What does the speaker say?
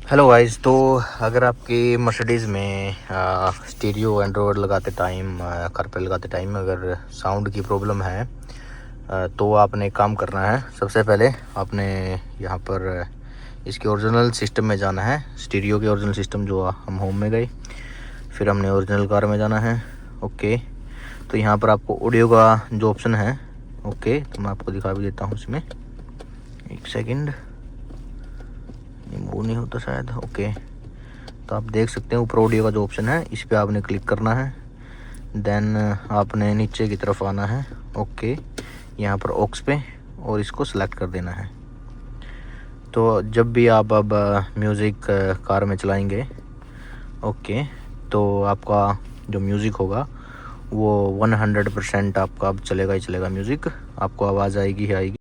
Hello guys. तो अगर आपकी मर्सिडीज़ में स्टीरियो एंड्रॉयड लगाते टाइम कारप्ले लगाते टाइम अगर साउंड की प्रॉब्लम है तो आपने एक काम करना है। सबसे पहले आपने यहाँ पर इसके ओरिजिनल सिस्टम में जाना है। स्टीरियो के ओरिजिनल सिस्टम जो हम होम में गए, फिर हमने ओरिजिनल कार में जाना है। ओके, तो यहाँ पर आपको ऑडियो का जो ऑप्शन है, ओके, तो मैं आपको दिखा भी देता हूँ इसमें। एक सेकंड, वो नहीं होता शायद। ओके, तो आप देख सकते हैं ऊपर ऑडियो का जो ऑप्शन है, इस पर आपने क्लिक करना है। देन आपने नीचे की तरफ आना है। ओके, यहाँ पर ऑक्स पे, और इसको सेलेक्ट कर देना है। तो जब भी आप अब म्यूज़िक कार में चलाएंगे, ओके, तो आपका जो म्यूज़िक होगा वो 100% आपका अब चलेगा ही चलेगा। म्यूज़िक आपको आवाज़ आएगी ही आएगी।